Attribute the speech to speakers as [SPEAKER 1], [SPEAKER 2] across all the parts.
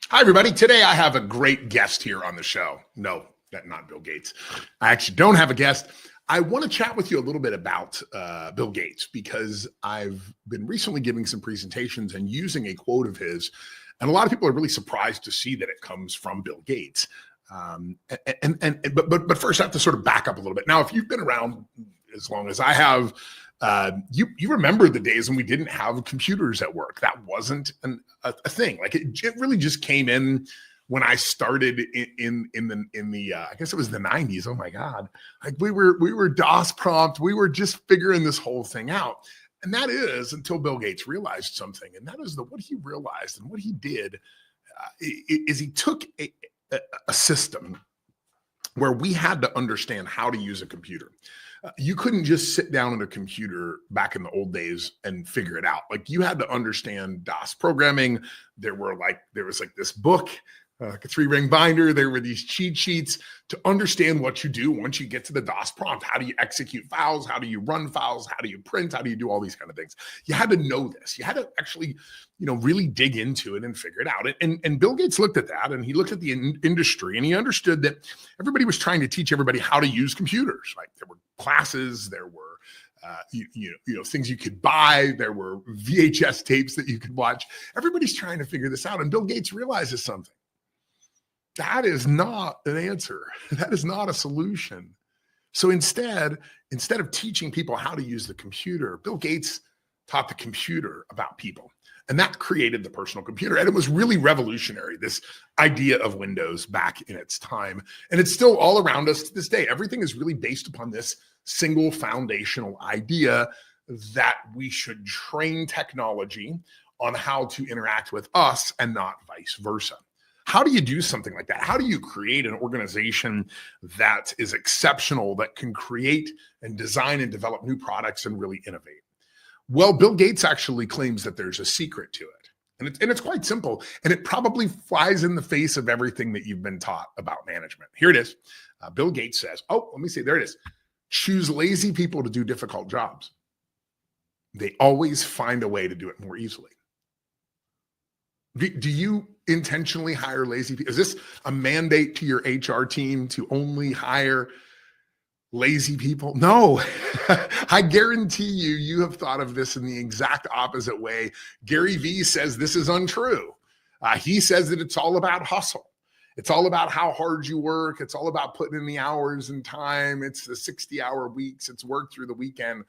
[SPEAKER 1] Hi, everybody. Today I have a great guest here on the show. No, not Bill Gates. I actually don't have a guest. I want to chat with you a little bit about Bill Gates because I've been recently giving some presentations and using a quote of his, and a lot of people are really surprised to see that it comes from Bill Gates. But first, I have to sort of back up a little bit. Now, if you've been around as long as I have, you remember the days when we didn't have computers at work. That wasn't a thing. Like it really just came in when I started in the I guess it was the 90s. Oh my God. Like we were DOS prompt. We were just figuring this whole thing out. And that is until Bill Gates realized something. And that is what he realized and what he did is he took a system where we had to understand how to use a computer. You couldn't just sit down at a computer back in the old days and figure it out. Like you had to understand DOS programming. There was this book, like a 3-ring binder. There were these cheat sheets to understand what you do once you get to the DOS prompt. How do you execute files? How do you run files? How do you print? How do you do all these kind of things? You had to know this. You had to actually, really dig into it and figure it out. And Bill Gates looked at that and he looked at the industry and he understood that everybody was trying to teach everybody how to use computers. Right? There were classes, there were things you could buy. There were VHS tapes that you could watch. Everybody's trying to figure this out. And Bill Gates realizes something. That is not an answer. That is not a solution. So instead of teaching people how to use the computer, Bill Gates taught the computer about people. And that created the personal computer. And it was really revolutionary, this idea of Windows back in its time. And it's still all around us to this day. Everything is really based upon this single foundational idea that we should train technology on how to interact with us and not vice versa. How do you do something like that? How do you create an organization that is exceptional, that can create and design and develop new products and really innovate? Well, Bill Gates actually claims that there's a secret to it. And it's quite simple. And it probably flies in the face of everything that you've been taught about management. Here it is. Bill Gates says, there it is. Choose lazy people to do difficult jobs. They always find a way to do it more easily. Do you intentionally hire lazy people? Is this a mandate to your HR team to only hire lazy people? No, I guarantee you have thought of this in the exact opposite way. Gary Vee says this is untrue. He says that it's all about hustle. It's all about how hard you work. It's all about putting in the hours and time. It's the 60-hour weeks. It's work through the weekend.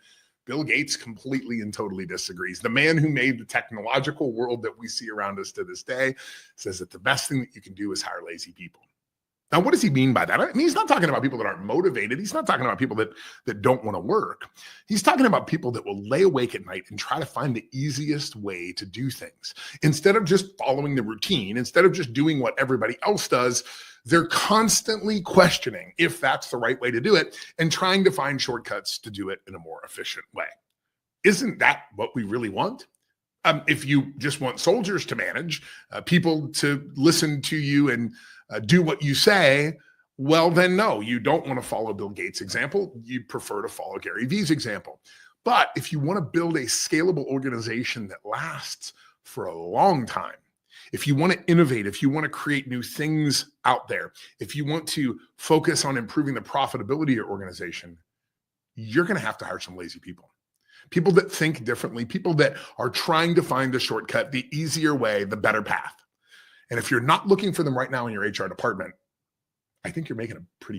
[SPEAKER 1] Bill Gates completely and totally disagrees. The man who made the technological world that we see around us to this day says that the best thing that you can do is hire lazy people. Now, what does he mean by that? I mean, he's not talking about people that aren't motivated. He's not talking about people that don't want to work. He's talking about people that will lay awake at night and try to find the easiest way to do things. Instead of just following the routine, instead of just doing what everybody else does, they're constantly questioning if that's the right way to do it and trying to find shortcuts to do it in a more efficient way. Isn't that what we really want? If you just want soldiers to manage, people to listen to you and do what you say, well, then no, you don't want to follow Bill Gates' example. You prefer to follow Gary Vee's example. But if you want to build a scalable organization that lasts for a long time, if you want to innovate, if you want to create new things out there, if you want to focus on improving the profitability of your organization, you're going to have to hire some lazy people. People that think differently, people that are trying to find the shortcut, the easier way, the better path. And if you're not looking for them right now in your HR department, I think you're making a pretty